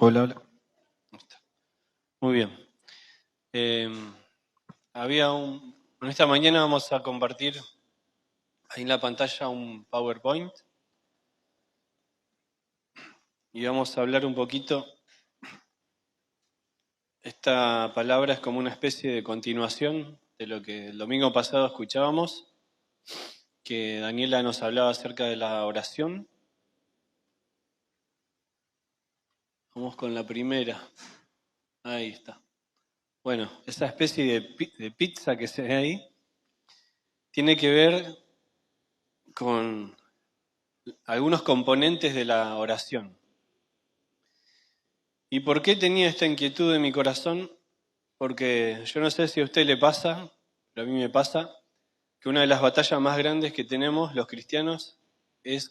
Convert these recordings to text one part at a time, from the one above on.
Hola, hola. Muy bien. En esta mañana vamos a compartir ahí en la pantalla un PowerPoint y vamos a hablar un poquito. Esta palabra es como una especie de continuación de lo que el domingo pasado escuchábamos, que Daniela nos hablaba acerca de la oración. Vamos con la primera. Ahí está. Bueno, esa especie de pizza que se ve ahí tiene que ver con algunos componentes de la oración. ¿Y por qué tenía esta inquietud en mi corazón? Porque yo no sé si a usted le pasa, pero a mí me pasa, que una de las batallas más grandes que tenemos los cristianos es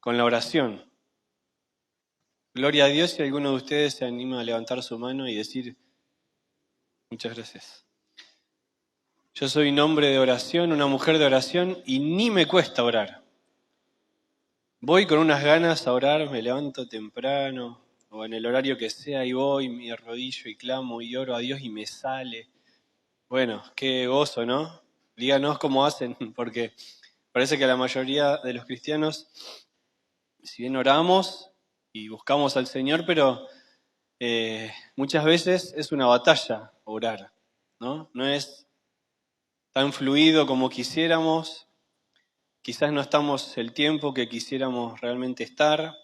con la oración. Gloria a Dios si alguno de ustedes se anima a levantar su mano y decir, muchas gracias. Yo soy un hombre de oración, una mujer de oración, y ni me cuesta orar. Voy con unas ganas a orar, me levanto temprano, o en el horario que sea, y voy, me arrodillo y clamo y oro a Dios y me sale. Bueno, qué gozo, ¿no? Díganos cómo hacen, porque parece que la mayoría de los cristianos, si bien oramos y buscamos al Señor, pero muchas veces es una batalla orar, ¿no? No es tan fluido como quisiéramos, quizás no estamos el tiempo que quisiéramos realmente estar.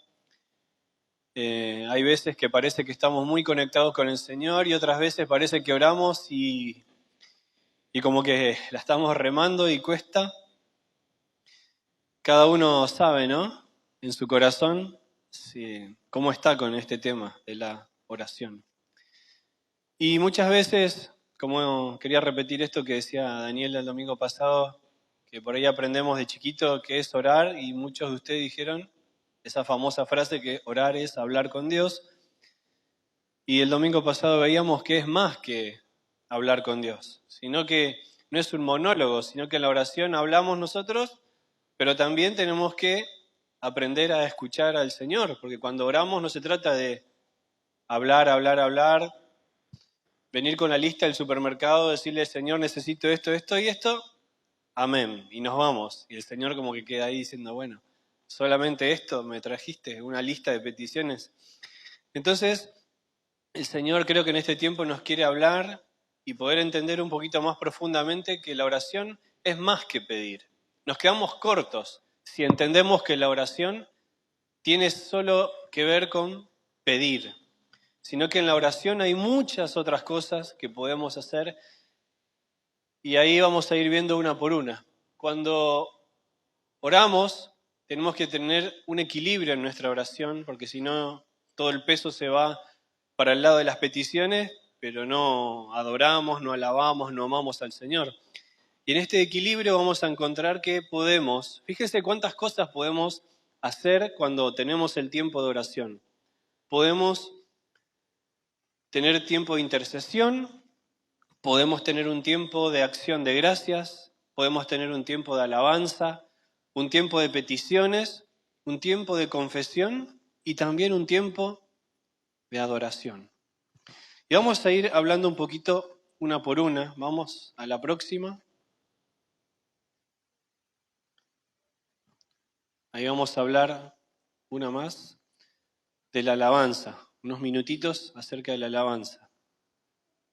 Hay veces que parece que estamos muy conectados con el Señor y otras veces parece que oramos y como que la estamos remando y cuesta. Cada uno sabe, ¿no? En su corazón, sí, cómo está con este tema de la oración. Y muchas veces, como quería repetir esto que decía Daniel el domingo pasado, que por ahí aprendemos de chiquito que es orar, y muchos de ustedes dijeron esa famosa frase que orar es hablar con Dios. Y el domingo pasado veíamos que es más que hablar con Dios, sino que no es un monólogo, sino que en la oración hablamos nosotros, pero también tenemos que aprender a escuchar al Señor, porque cuando oramos no se trata de hablar, venir con la lista del supermercado, decirle, Señor, necesito esto, esto y esto, amén, y nos vamos. Y el Señor como que queda ahí diciendo, bueno, solamente esto me trajiste, una lista de peticiones. Entonces, el Señor creo que en este tiempo nos quiere hablar y poder entender un poquito más profundamente que la oración es más que pedir. Nos quedamos cortos si entendemos que la oración tiene solo que ver con pedir, sino que en la oración hay muchas otras cosas que podemos hacer y ahí vamos a ir viendo una por una. Cuando oramos tenemos que tener un equilibrio en nuestra oración, porque si no todo el peso se va para el lado de las peticiones, pero no adoramos, no alabamos, no amamos al Señor. Y en este equilibrio vamos a encontrar que podemos, fíjese cuántas cosas podemos hacer cuando tenemos el tiempo de oración. Podemos tener tiempo de intercesión, podemos tener un tiempo de acción de gracias, podemos tener un tiempo de alabanza, un tiempo de peticiones, un tiempo de confesión y también un tiempo de adoración. Y vamos a ir hablando un poquito una por una. Vamos a la próxima. Ahí vamos a hablar una más de la alabanza, unos minutitos acerca de la alabanza.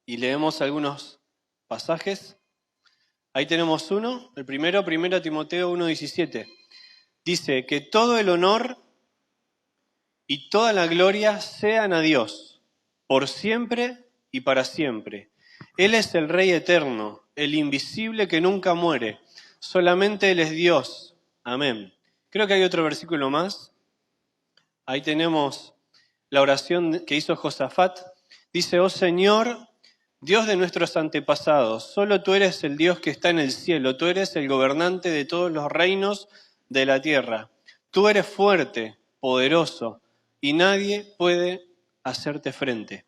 Y leemos algunos pasajes. Ahí tenemos uno, el primero, 1 Timoteo 1:17. Dice que todo el honor y toda la gloria sean a Dios, por siempre y para siempre. Él es el Rey eterno, el invisible que nunca muere. Solamente Él es Dios. Amén. Creo que hay otro versículo más. Ahí tenemos la oración que hizo Josafat. Dice, oh Señor, Dios de nuestros antepasados, solo tú eres el Dios que está en el cielo, tú eres el gobernante de todos los reinos de la tierra. Tú eres fuerte, poderoso, y nadie puede hacerte frente.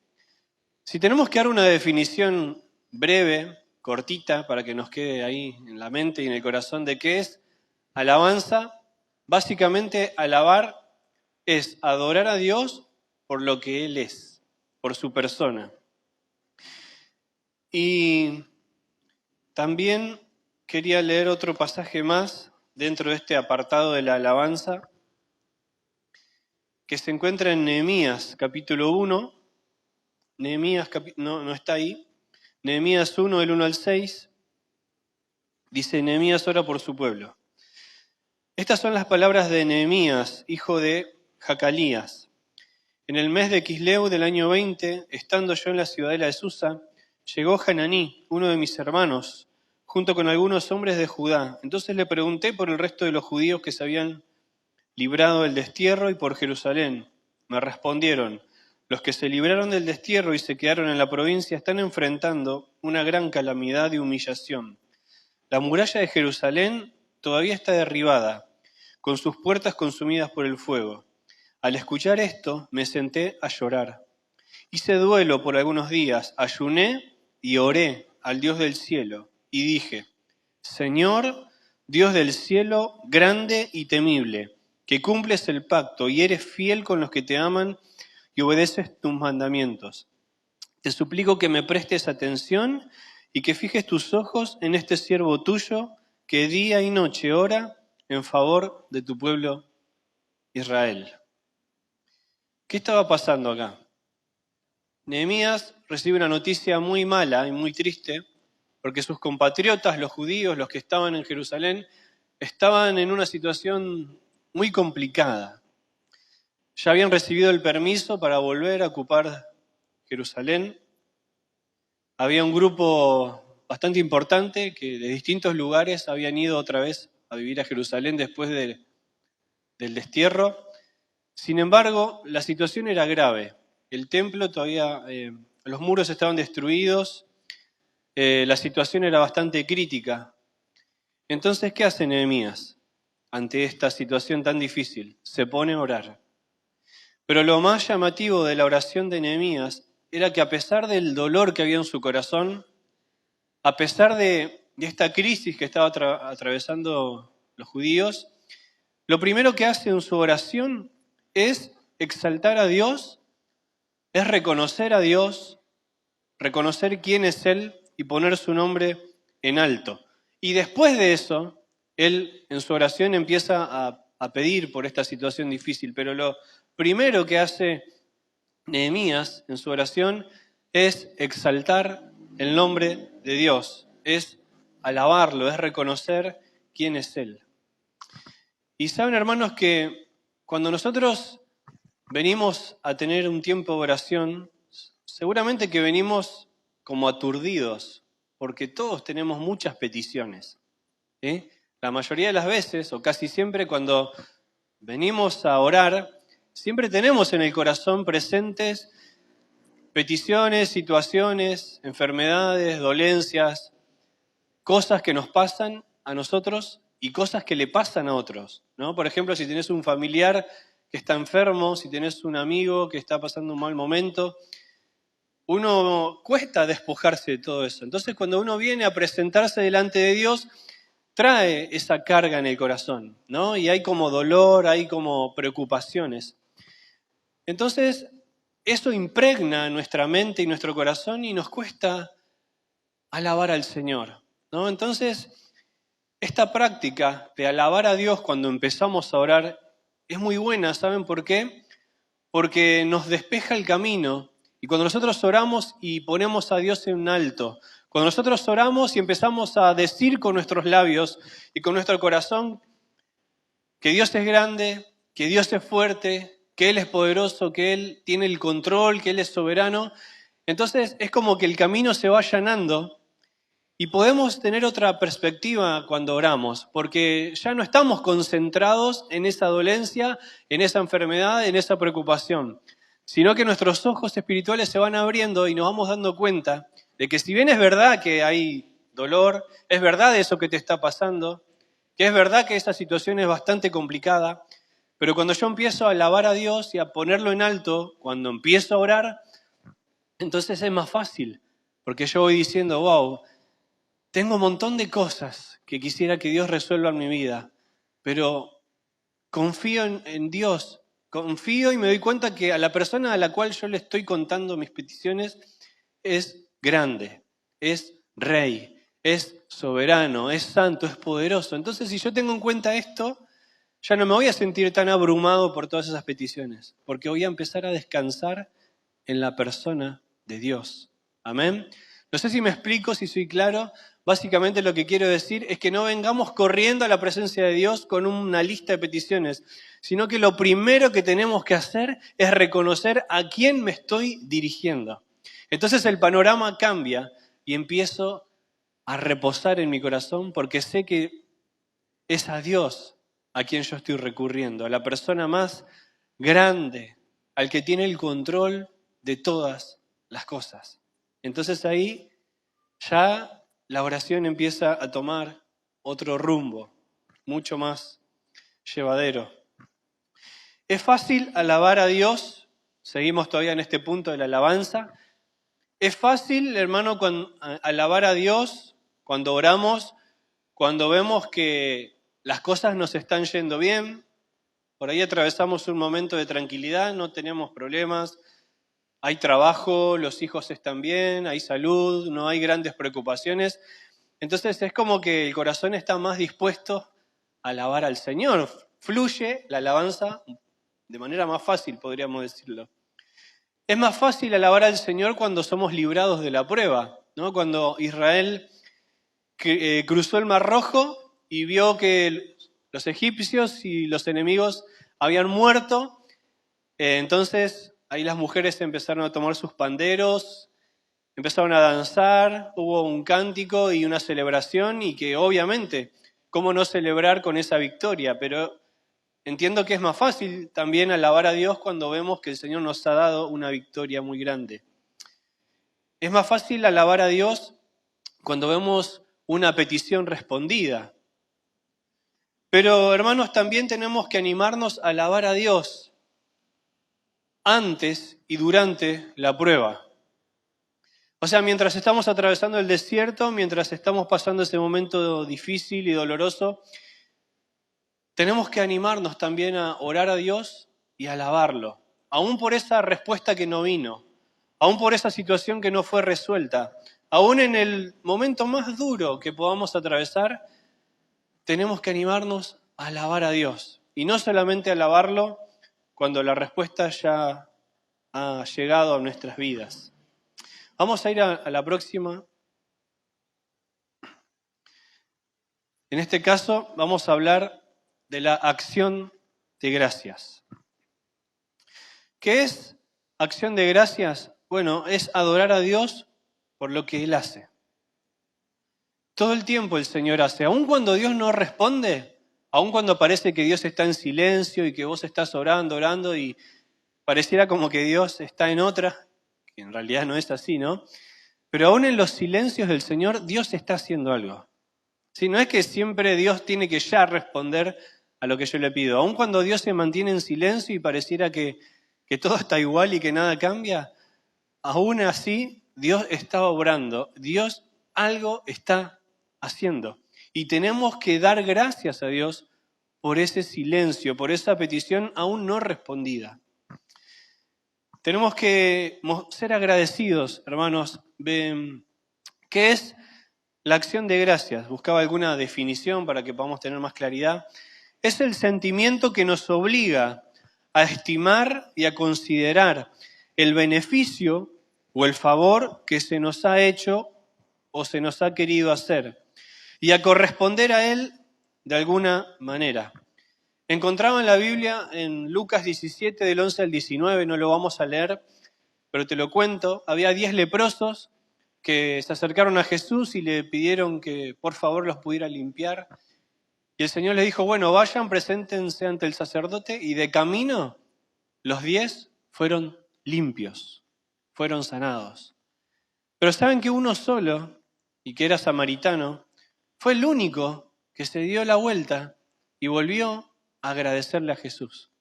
Si tenemos que dar una definición breve, cortita, para que nos quede ahí en la mente y en el corazón de qué es alabanza, básicamente alabar es adorar a Dios por lo que Él es, por su persona. Y también quería leer otro pasaje más dentro de este apartado de la alabanza, que se encuentra en Nehemías capítulo 1. Nehemías no está ahí. Nehemías 1, del 1 al 6. Dice: Nehemías ora por su pueblo. Estas son las palabras de Nehemías, hijo de Jacalías. En el mes de Quisleu del año 20, estando yo en la ciudadela de Susa, llegó Hananí, uno de mis hermanos, junto con algunos hombres de Judá. Entonces le pregunté por el resto de los judíos que se habían librado del destierro y por Jerusalén. Me respondieron: los que se libraron del destierro y se quedaron en la provincia están enfrentando una gran calamidad y humillación. La muralla de Jerusalén todavía está derribada, con sus puertas consumidas por el fuego. Al escuchar esto, me senté a llorar. Hice duelo por algunos días, ayuné y oré al Dios del cielo, y dije: Señor, Dios del cielo, grande y temible, que cumples el pacto y eres fiel con los que te aman y obedeces tus mandamientos. Te suplico que me prestes atención y que fijes tus ojos en este siervo tuyo, que día y noche ora en favor de tu pueblo Israel. ¿Qué estaba pasando acá? Nehemías recibe una noticia muy mala y muy triste, porque sus compatriotas, los judíos, los que estaban en Jerusalén, estaban en una situación muy complicada. Ya habían recibido el permiso para volver a ocupar Jerusalén. Había un grupo bastante importante que de distintos lugares habían ido otra vez a vivir a Jerusalén después del destierro. Sin embargo, la situación era grave. El templo todavía, los muros estaban destruidos, la situación era bastante crítica. Entonces, ¿qué hace Nehemías ante esta situación tan difícil? Se pone a orar. Pero lo más llamativo de la oración de Nehemías era que, a pesar del dolor que había en su corazón, a pesar de esta crisis que estaba atravesando los judíos, lo primero que hace en su oración es exaltar a Dios, es reconocer a Dios, reconocer quién es Él y poner su nombre en alto. Y después de eso, él en su oración empieza a pedir por esta situación difícil, pero lo primero que hace Nehemías en su oración es exaltar el nombre de Dios, es alabarlo, es reconocer quién es Él. Y saben, hermanos, que cuando nosotros venimos a tener un tiempo de oración, seguramente que venimos como aturdidos, porque todos tenemos muchas peticiones. La mayoría de las veces, o casi siempre, cuando venimos a orar, siempre tenemos en el corazón presentes peticiones, situaciones, enfermedades, dolencias, cosas que nos pasan a nosotros y cosas que le pasan a otros, ¿no? Por ejemplo, si tenés un familiar que está enfermo, si tenés un amigo que está pasando un mal momento, uno cuesta despojarse de todo eso. Entonces, cuando uno viene a presentarse delante de Dios, trae esa carga en el corazón, ¿no? Y hay como dolor, hay como preocupaciones. Entonces, eso impregna nuestra mente y nuestro corazón y nos cuesta alabar al Señor, ¿no? Entonces, esta práctica de alabar a Dios cuando empezamos a orar es muy buena, ¿saben por qué? Porque nos despeja el camino. Y cuando nosotros oramos y ponemos a Dios en un alto, cuando nosotros oramos y empezamos a decir con nuestros labios y con nuestro corazón que Dios es grande, que Dios es fuerte, que Él es poderoso, que Él tiene el control, que Él es soberano, entonces es como que el camino se va allanando y podemos tener otra perspectiva cuando oramos, porque ya no estamos concentrados en esa dolencia, en esa enfermedad, en esa preocupación, sino que nuestros ojos espirituales se van abriendo y nos vamos dando cuenta de que si bien es verdad que hay dolor, es verdad eso que te está pasando, que es verdad que esa situación es bastante complicada, pero cuando yo empiezo a alabar a Dios y a ponerlo en alto, cuando empiezo a orar, entonces es más fácil, porque yo voy diciendo, wow, tengo un montón de cosas que quisiera que Dios resuelva en mi vida, pero confío en Dios confío y me doy cuenta que a la persona a la cual yo le estoy contando mis peticiones es grande, es rey, es soberano, es santo, es poderoso. Entonces, si yo tengo en cuenta esto, ya no me voy a sentir tan abrumado por todas esas peticiones, porque voy a empezar a descansar en la persona de Dios. Amén. No sé si me explico, si soy claro. Básicamente lo que quiero decir es que no vengamos corriendo a la presencia de Dios con una lista de peticiones, sino que lo primero que tenemos que hacer es reconocer a quién me estoy dirigiendo. Entonces el panorama cambia y empiezo a reposar en mi corazón porque sé que es a Dios a quien yo estoy recurriendo, a la persona más grande, al que tiene el control de todas las cosas. Entonces ahí ya la oración empieza a tomar otro rumbo, mucho más llevadero. ¿Es fácil alabar a Dios? Seguimos todavía en este punto de la alabanza. ¿Es fácil, hermano, alabar a Dios cuando oramos, cuando vemos que las cosas nos están yendo bien? Por ahí atravesamos un momento de tranquilidad, no tenemos problemas, hay trabajo, los hijos están bien, hay salud, no hay grandes preocupaciones. Entonces es como que el corazón está más dispuesto a alabar al Señor. Fluye la alabanza de manera más fácil, podríamos decirlo. Es más fácil alabar al Señor cuando somos librados de la prueba, ¿no? Cuando Israel cruzó el Mar Rojo y vio que los egipcios y los enemigos habían muerto, entonces ahí las mujeres empezaron a tomar sus panderos, empezaron a danzar, hubo un cántico y una celebración y que obviamente, ¿cómo no celebrar con esa victoria? Pero entiendo que es más fácil también alabar a Dios cuando vemos que el Señor nos ha dado una victoria muy grande. Es más fácil alabar a Dios cuando vemos una petición respondida. Pero, hermanos, también tenemos que animarnos a alabar a Dios antes y durante la prueba. O sea, mientras estamos atravesando el desierto, mientras estamos pasando ese momento difícil y doloroso, tenemos que animarnos también a orar a Dios y a alabarlo, aún por esa respuesta que no vino, aún por esa situación que no fue resuelta, aún en el momento más duro que podamos atravesar, tenemos que animarnos a alabar a Dios. Y no solamente alabarlo cuando la respuesta ya ha llegado a nuestras vidas. Vamos a ir a la próxima. En este caso vamos a hablar de la acción de gracias. ¿Qué es acción de gracias? Bueno, es adorar a Dios por lo que Él hace. Todo el tiempo el Señor hace, aun cuando Dios no responde, aun cuando parece que Dios está en silencio y que vos estás orando y pareciera como que Dios está en otra, que en realidad no es así, ¿no? Pero aún en los silencios del Señor, Dios está haciendo algo. ¿Sí? No es que siempre Dios tiene que ya responder a lo que yo le pido. Aun cuando Dios se mantiene en silencio y pareciera que todo está igual y que nada cambia, aún así Dios está obrando, Dios algo está haciendo. Y tenemos que dar gracias a Dios por ese silencio, por esa petición aún no respondida. Tenemos que ser agradecidos, hermanos. ¿Qué es la acción de gracias? Buscaba alguna definición para que podamos tener más claridad. Es el sentimiento que nos obliga a estimar y a considerar el beneficio o el favor que se nos ha hecho o se nos ha querido hacer y a corresponder a él de alguna manera. Encontraba en la Biblia, en Lucas 17, del 11 al 19, no lo vamos a leer, pero te lo cuento, había 10 leprosos que se acercaron a Jesús y le pidieron que por favor los pudiera limpiar. Y el Señor les dijo, bueno, vayan, preséntense ante el sacerdote, y de camino los 10 fueron limpios, fueron sanados. Pero saben que uno solo, y que era samaritano, fue el único que se dio la vuelta y volvió a agradecerle a Jesús.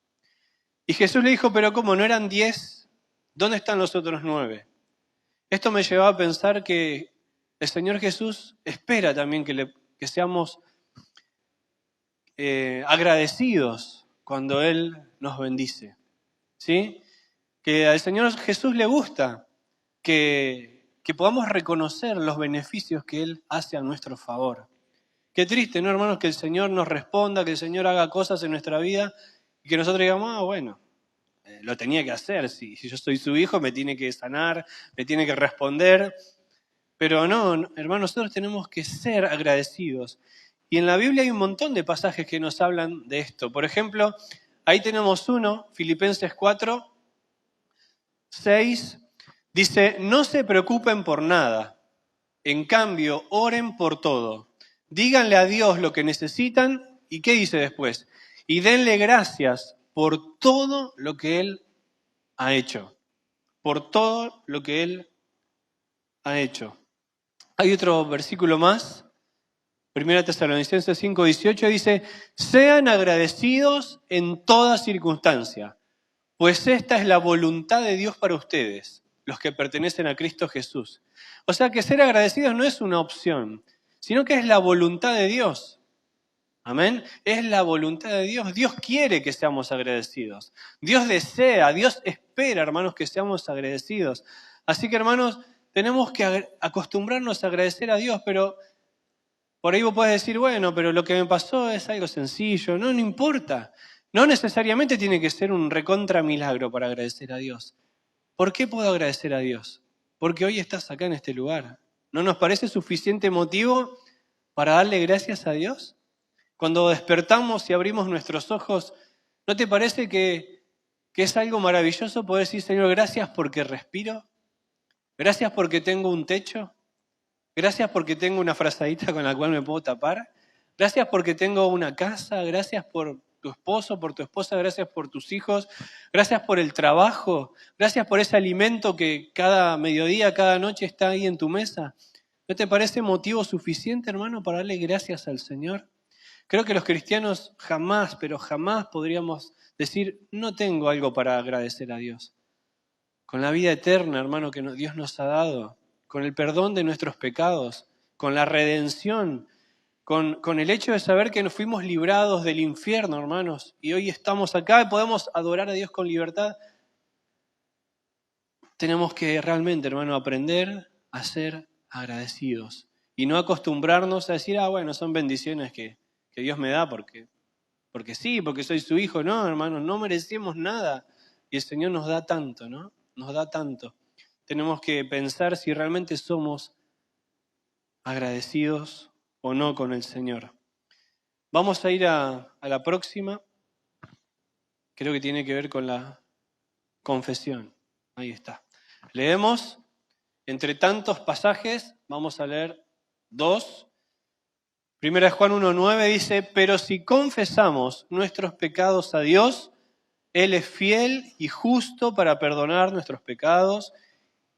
Y Jesús le dijo, pero ¿cómo no eran 10? ¿Dónde están los otros 9? Esto me llevaba a pensar que el Señor Jesús espera también que seamos agradecidos cuando Él nos bendice. ¿Sí? Que al Señor Jesús le gusta que podamos reconocer los beneficios que Él hace a nuestro favor. Qué triste, ¿no, hermanos? Que el Señor nos responda, que el Señor haga cosas en nuestra vida y que nosotros digamos, bueno, lo tenía que hacer. Si yo soy su hijo, me tiene que sanar, me tiene que responder. Pero no, hermanos, nosotros tenemos que ser agradecidos. Y en la Biblia hay un montón de pasajes que nos hablan de esto. Por ejemplo, ahí tenemos uno, Filipenses 4, 6, dice, no se preocupen por nada, en cambio, oren por todo. Díganle a Dios lo que necesitan y ¿qué dice después? Y denle gracias por todo lo que Él ha hecho. Por todo lo que Él ha hecho. Hay otro versículo más, 1 Tesalonicenses 5:18 dice, sean agradecidos en toda circunstancia, pues esta es la voluntad de Dios para ustedes, los que pertenecen a Cristo Jesús. O sea que ser agradecidos no es una opción, sino que es la voluntad de Dios. Amén. Es la voluntad de Dios. Dios quiere que seamos agradecidos. Dios desea, Dios espera, hermanos, que seamos agradecidos. Así que, hermanos, tenemos que acostumbrarnos a agradecer a Dios, pero por ahí vos podés decir, bueno, pero lo que me pasó es algo sencillo. No importa. No necesariamente tiene que ser un recontra milagro para agradecer a Dios. ¿Por qué puedo agradecer a Dios? Porque hoy estás acá en este lugar. ¿No nos parece suficiente motivo para darle gracias a Dios? Cuando despertamos y abrimos nuestros ojos, ¿no te parece que es algo maravilloso poder decir, Señor, gracias porque respiro? Gracias porque tengo un techo. Gracias porque tengo una frazadita con la cual me puedo tapar. Gracias porque tengo una casa. Gracias por tu esposo, por tu esposa. Gracias por tus hijos. Gracias por el trabajo. Gracias por ese alimento que cada mediodía, cada noche está ahí en tu mesa. ¿No te parece motivo suficiente, hermano, para darle gracias al Señor? Creo que los cristianos jamás, pero jamás podríamos decir, no tengo algo para agradecer a Dios. Con la vida eterna, hermano, que Dios nos ha dado, con el perdón de nuestros pecados, con la redención, con el hecho de saber que nos fuimos librados del infierno, hermanos, y hoy estamos acá y podemos adorar a Dios con libertad. Tenemos que realmente, hermano, aprender a ser agradecidos y no acostumbrarnos a decir, bueno, son bendiciones que Dios me da porque sí, porque soy su hijo. No, hermano, no merecemos nada y el Señor nos da tanto, ¿no? Nos da tanto. Tenemos que pensar si realmente somos agradecidos o no con el Señor. Vamos a ir a la próxima. Creo que tiene que ver con la confesión. Ahí está. Leemos, entre tantos pasajes, vamos a leer 2. Primera de Juan 1:9 dice, pero si confesamos nuestros pecados a Dios, Él es fiel y justo para perdonar nuestros pecados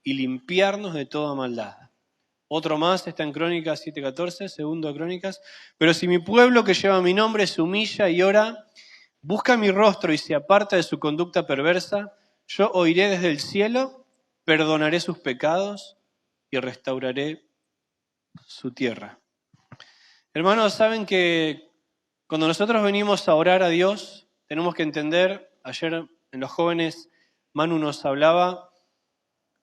y limpiarnos de toda maldad. Otro más está en Crónicas 7:14, segundo de Crónicas. Pero si mi pueblo que lleva mi nombre se humilla y ora, busca mi rostro y se aparta de su conducta perversa, yo oiré desde el cielo, perdonaré sus pecados y restauraré su tierra. Hermanos, saben que cuando nosotros venimos a orar a Dios, tenemos que entender, ayer en los jóvenes Manu nos hablaba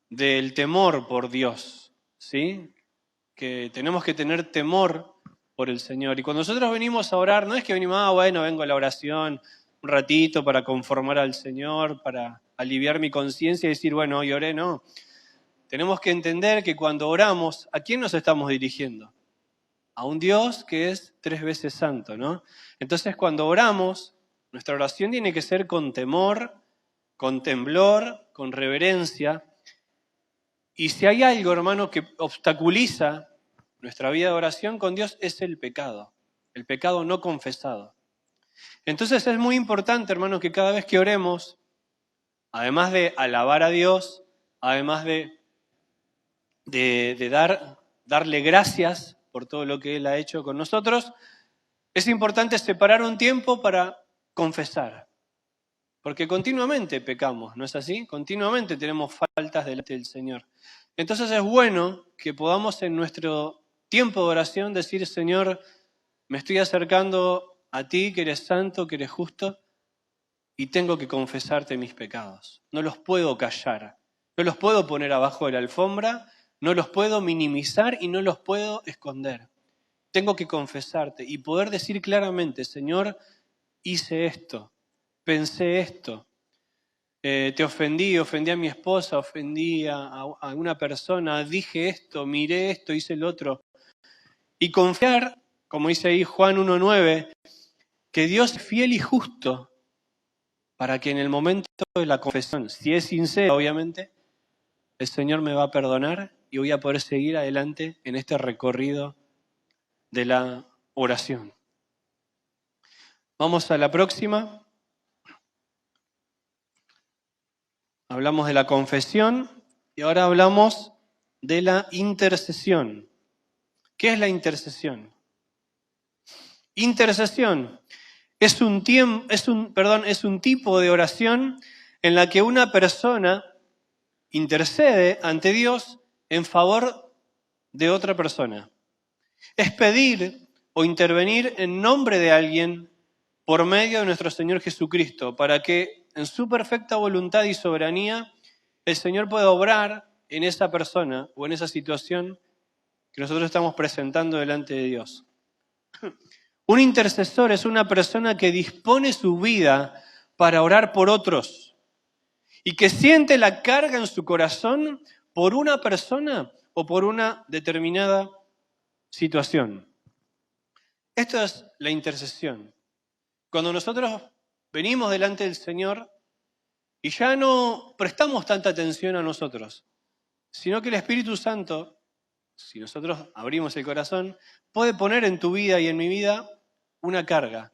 del temor por Dios, ¿sí? Que tenemos que tener temor por el Señor. Y cuando nosotros venimos a orar, no es que venimos, bueno, vengo a la oración un ratito para conformar al Señor, para aliviar mi conciencia y decir, bueno, hoy oré, no. Tenemos que entender que cuando oramos, ¿a quién nos estamos dirigiendo? A un Dios que es 3 veces santo, ¿no? Entonces, cuando oramos, nuestra oración tiene que ser con temor, con temblor, con reverencia. Y si hay algo, hermano, que obstaculiza nuestra vida de oración con Dios, es el pecado no confesado. Entonces es muy importante, hermano, que cada vez que oremos, además de alabar a Dios, además de darle gracias por todo lo que Él ha hecho con nosotros, es importante separar un tiempo para confesar. Porque continuamente pecamos, ¿no es así? Continuamente tenemos faltas delante del Señor. Entonces es bueno que podamos en nuestro tiempo de oración decir, Señor, me estoy acercando a ti, que eres santo, que eres justo, y tengo que confesarte mis pecados. No los puedo callar, no los puedo poner abajo de la alfombra, no los puedo minimizar y no los puedo esconder. Tengo que confesarte y poder decir claramente, Señor, hice esto, pensé esto, te ofendí a mi esposa, ofendí a una persona, dije esto, miré esto, hice el otro. Y confiar, como dice ahí Juan 1:9, que Dios es fiel y justo para que en el momento de la confesión, si es sincera obviamente, el Señor me va a perdonar y voy a poder seguir adelante en este recorrido de la oración. Vamos a la próxima. Hablamos de la confesión y ahora hablamos de la intercesión. ¿Qué es la intercesión? Intercesión es un tipo de oración en la que una persona intercede ante Dios en favor de otra persona. Es pedir o intervenir en nombre de alguien por medio de nuestro Señor Jesucristo, para que en su perfecta voluntad y soberanía el Señor pueda obrar en esa persona o en esa situación que nosotros estamos presentando delante de Dios. Un intercesor es una persona que dispone su vida para orar por otros y que siente la carga en su corazón por una persona o por una determinada situación. Esto es la intercesión. Cuando nosotros venimos delante del Señor y ya no prestamos tanta atención a nosotros, sino que el Espíritu Santo, si nosotros abrimos el corazón, puede poner en tu vida y en mi vida una carga.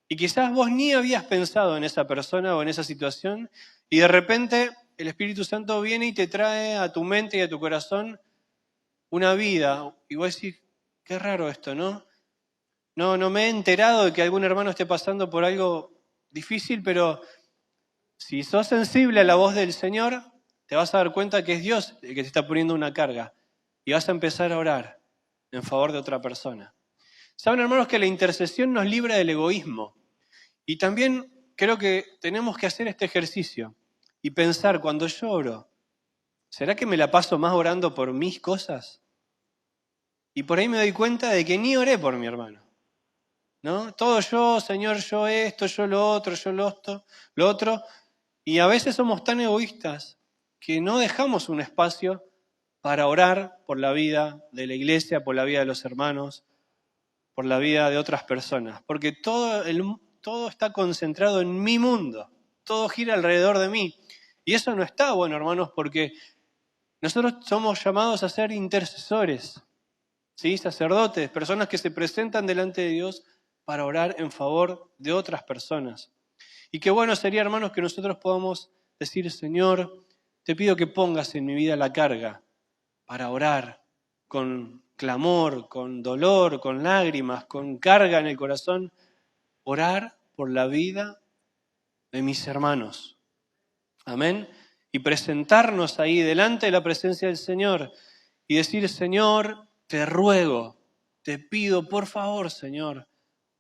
Y quizás vos ni habías pensado en esa persona o en esa situación y de repente el Espíritu Santo viene y te trae a tu mente y a tu corazón una vida. Y vos decís, qué raro esto, ¿no? No me he enterado de que algún hermano esté pasando por algo difícil, pero si sos sensible a la voz del Señor, te vas a dar cuenta que es Dios el que te está poniendo una carga y vas a empezar a orar en favor de otra persona. Saben, hermanos, que la intercesión nos libra del egoísmo y también creo que tenemos que hacer este ejercicio y pensar, cuando yo oro, ¿será que me la paso más orando por mis cosas? Y por ahí me doy cuenta de que ni oré por mi hermano. ¿No? Todo yo, Señor, yo esto, yo lo otro, yo lo otro. Y a veces somos tan egoístas que no dejamos un espacio para orar por la vida de la iglesia, por la vida de los hermanos, por la vida de otras personas. Porque todo está concentrado en mi mundo, todo gira alrededor de mí. Y eso no está bueno, hermanos, porque nosotros somos llamados a ser intercesores, ¿sí? Sacerdotes, personas que se presentan delante de Dios para orar en favor de otras personas. Y qué bueno sería, hermanos, que nosotros podamos decir, Señor, te pido que pongas en mi vida la carga para orar con clamor, con dolor, con lágrimas, con carga en el corazón, orar por la vida de mis hermanos. Amén. Y presentarnos ahí delante de la presencia del Señor y decir, Señor, te ruego, te pido, por favor, Señor,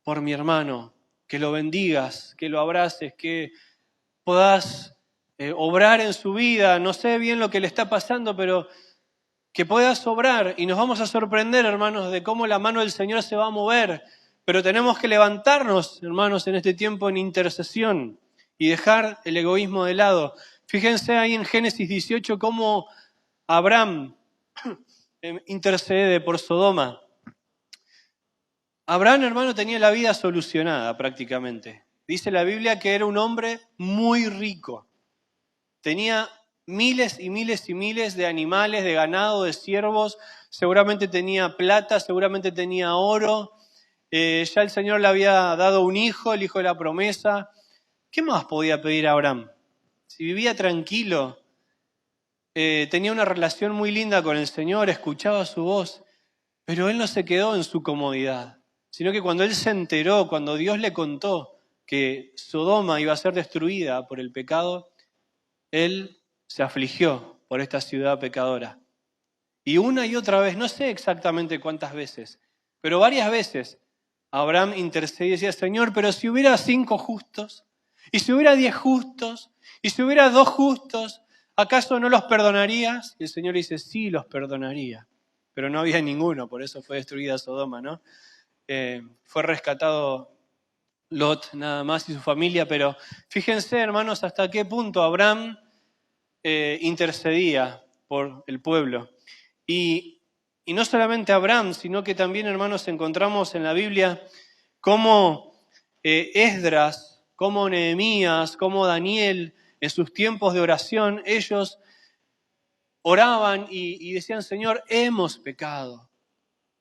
por mi hermano, que lo bendigas, que lo abraces, que puedas obrar en su vida. No sé bien lo que le está pasando, pero que puedas obrar. Y nos vamos a sorprender, hermanos, de cómo la mano del Señor se va a mover. Pero tenemos que levantarnos, hermanos, en este tiempo en intercesión y dejar el egoísmo de lado. Fíjense ahí en Génesis 18 cómo Abraham intercede por Sodoma. Abraham, hermano, tenía la vida solucionada prácticamente. Dice la Biblia que era un hombre muy rico. Tenía miles y miles y miles de animales, de ganado, de siervos. Seguramente tenía plata, seguramente tenía oro. Ya el Señor le había dado un hijo, el hijo de la promesa. ¿Qué más podía pedir a Abraham? Si vivía tranquilo, tenía una relación muy linda con el Señor, escuchaba su voz, pero él no se quedó en su comodidad. Sino que cuando él se enteró, cuando Dios le contó que Sodoma iba a ser destruida por el pecado, él se afligió por esta ciudad pecadora. Y una y otra vez, no sé exactamente cuántas veces, pero varias veces, Abraham intercedía y decía, Señor, pero si hubiera 5 justos, Y si hubiera 10 justos, y si hubiera 2 justos, ¿acaso no los perdonarías? Y el Señor dice, sí, los perdonaría. Pero no había ninguno, por eso fue destruida Sodoma, ¿no? Fue rescatado Lot nada más y su familia, pero fíjense, hermanos, hasta qué punto Abraham intercedía por el pueblo. Y no solamente Abraham, sino que también, hermanos, encontramos en la Biblia cómo Esdras, cómo Nehemías, cómo Daniel, en sus tiempos de oración, ellos oraban y decían, Señor, hemos pecado.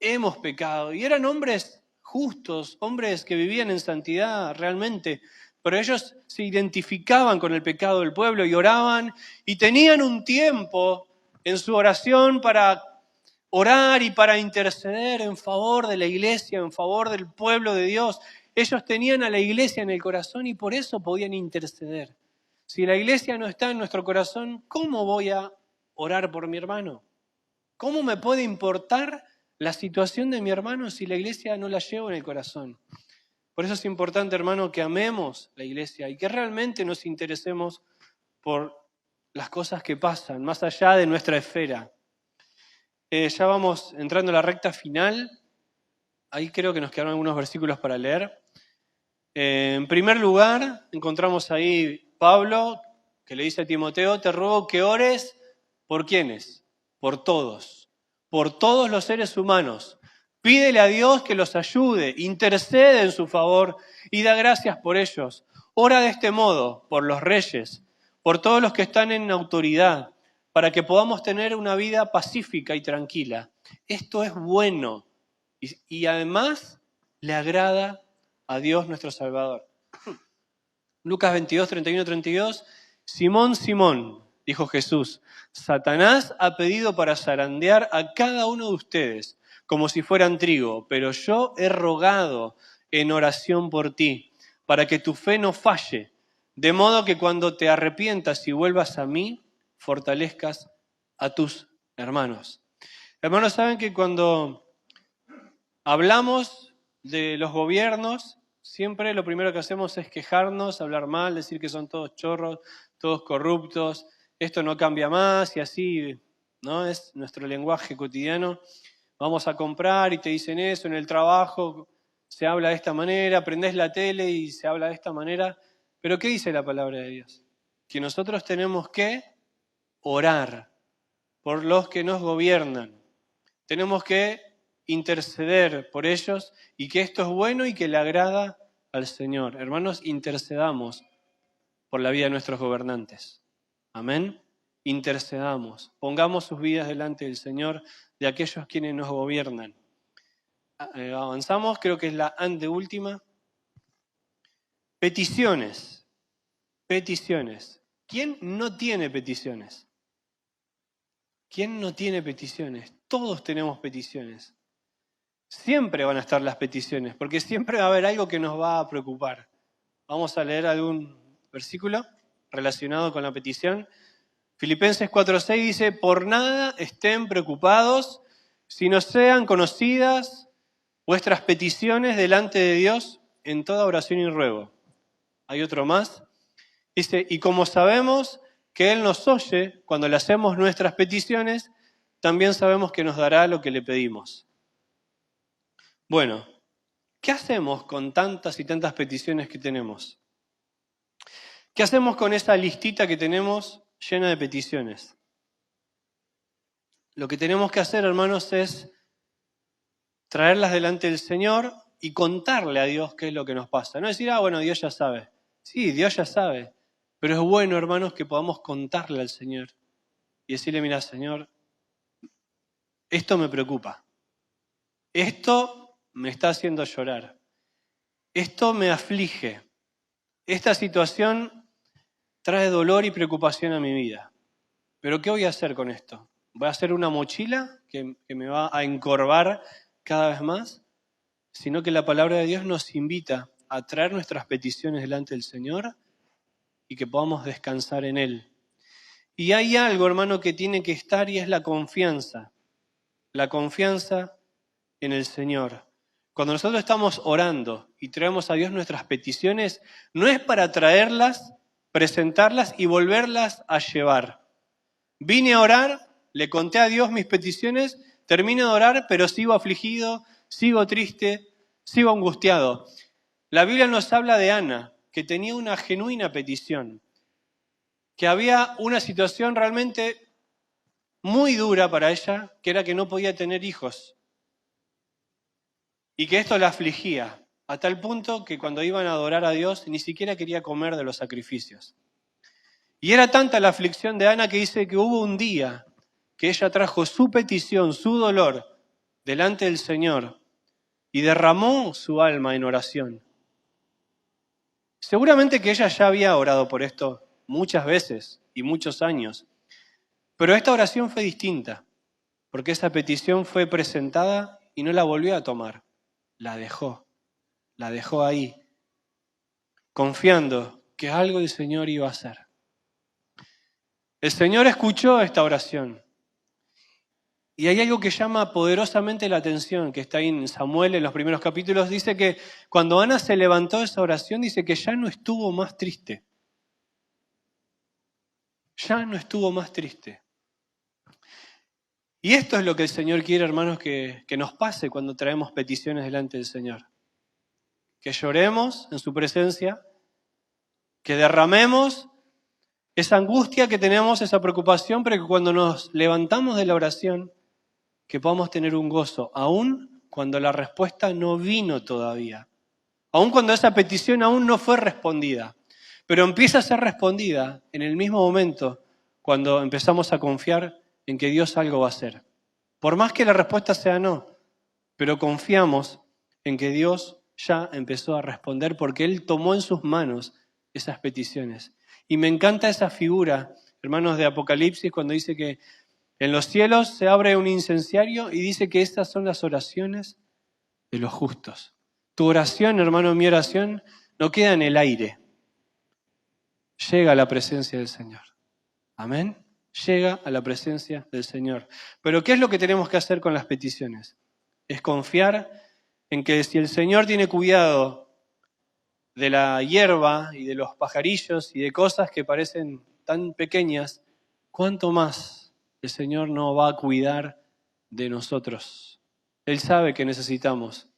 Y eran hombres justos, hombres que vivían en santidad realmente, pero ellos se identificaban con el pecado del pueblo y oraban y tenían un tiempo en su oración para orar y para interceder en favor de la iglesia, en favor del pueblo de Dios. Ellos tenían a la iglesia en el corazón y por eso podían interceder. Si la iglesia no está en nuestro corazón, ¿cómo voy a orar por mi hermano? ¿Cómo me puede importar la situación de mi hermano si la iglesia no la llevo en el corazón? Por eso es importante, hermano, que amemos la iglesia y que realmente nos interesemos por las cosas que pasan, más allá de nuestra esfera. Ya vamos entrando a la recta final. Ahí creo que nos quedaron algunos versículos para leer. En primer lugar, encontramos ahí Pablo, que le dice a Timoteo, te ruego que ores, ¿por quiénes? Por todos los seres humanos. Pídele a Dios que los ayude, intercede en su favor y da gracias por ellos. Ora de este modo por los reyes, por todos los que están en autoridad, para que podamos tener una vida pacífica y tranquila. Esto es bueno y además le agrada a Dios nuestro Salvador. Lucas 22, 31, 32. Simón, Simón, dijo Jesús, Satanás ha pedido para zarandear a cada uno de ustedes como si fueran trigo, pero yo he rogado en oración por ti, para que tu fe no falle, de modo que cuando te arrepientas y vuelvas a mí, fortalezcas a tus hermanos. Hermanos, saben que cuando hablamos de los gobiernos, siempre lo primero que hacemos es quejarnos, hablar mal, decir que son todos chorros, todos corruptos, esto no cambia más y así, ¿no? Es nuestro lenguaje cotidiano. Vamos a comprar y te dicen eso, en el trabajo se habla de esta manera, prendés la tele y se habla de esta manera. Pero ¿qué dice la palabra de Dios? Que nosotros tenemos que orar por los que nos gobiernan. Tenemos que interceder por ellos y que esto es bueno y que le agrada al Señor. Hermanos, intercedamos por la vida de nuestros gobernantes. Amén. Intercedamos, pongamos sus vidas delante del Señor, de aquellos quienes nos gobiernan. Avanzamos, creo que es la anteúltima. Peticiones. Peticiones. ¿Quién no tiene peticiones? ¿Quién no tiene peticiones? Todos tenemos peticiones. Siempre van a estar las peticiones, porque siempre va a haber algo que nos va a preocupar. Vamos a leer algún versículo relacionado con la petición. Filipenses 4:6 dice, por nada estén preocupados, sino sean conocidas vuestras peticiones delante de Dios en toda oración y ruego. Hay otro más. Dice, y como sabemos que Él nos oye cuando le hacemos nuestras peticiones, también sabemos que nos dará lo que le pedimos. Bueno, ¿qué hacemos con tantas y tantas peticiones que tenemos? ¿Qué hacemos con esa listita que tenemos llena de peticiones? Lo que tenemos que hacer, hermanos, es traerlas delante del Señor y contarle a Dios qué es lo que nos pasa. No decir, bueno, Dios ya sabe. Sí, Dios ya sabe. Pero es bueno, hermanos, que podamos contarle al Señor y decirle, mira, Señor, esto me preocupa. Esto me está haciendo llorar. Esto me aflige. Esta situación trae dolor y preocupación a mi vida. ¿Pero qué voy a hacer con esto? ¿Voy a hacer una mochila que me va a encorvar cada vez más? Sino que la palabra de Dios nos invita a traer nuestras peticiones delante del Señor y que podamos descansar en Él. Y hay algo, hermano, que tiene que estar y es la confianza. La confianza en el Señor. cuando nosotros estamos orando y traemos a Dios nuestras peticiones, no es para traerlas, presentarlas y volverlas a llevar. Vine a orar, le conté a Dios mis peticiones, termino de orar, pero sigo afligido, sigo triste, sigo angustiado. La Biblia nos habla de Ana, que tenía una genuina petición, que había una situación realmente muy dura para ella, que era que no podía tener hijos. Y que esto la afligía, a tal punto que cuando iban a adorar a Dios ni siquiera quería comer de los sacrificios. Y era tanta la aflicción de Ana que dice que hubo un día que ella trajo su petición, su dolor, delante del Señor y derramó su alma en oración. Seguramente que ella ya había orado por esto muchas veces y muchos años, pero esta oración fue distinta, porque esa petición fue presentada y no la volvió a tomar. La dejó ahí, confiando que algo el Señor iba a hacer. El Señor escuchó esta oración y hay algo que llama poderosamente la atención, que está ahí en Samuel en los primeros capítulos, dice que cuando Ana se levantó de esa oración, dice que ya no estuvo más triste. Ya no estuvo más triste. Y esto es lo que el Señor quiere, hermanos, que nos pase cuando traemos peticiones delante del Señor. Que lloremos en su presencia, que derramemos esa angustia que tenemos, esa preocupación, pero que cuando nos levantamos de la oración, que podamos tener un gozo, aún cuando la respuesta no vino todavía, aún cuando esa petición aún no fue respondida, pero empieza a ser respondida en el mismo momento cuando empezamos a confiar en que Dios algo va a hacer. Por más que la respuesta sea no, pero confiamos en que Dios ya empezó a responder porque Él tomó en sus manos esas peticiones. Y me encanta esa figura, hermanos, de Apocalipsis, cuando dice que en los cielos se abre un incenciario y dice que estas son las oraciones de los justos. Tu oración, hermano, mi oración, no queda en el aire. Llega a la presencia del Señor. Amén. Llega a la presencia del Señor. Pero ¿qué es lo que tenemos que hacer con las peticiones? Es confiar en que si el Señor tiene cuidado de la hierba y de los pajarillos y de cosas que parecen tan pequeñas, ¿cuánto más el Señor no va a cuidar de nosotros? Él sabe que necesitamos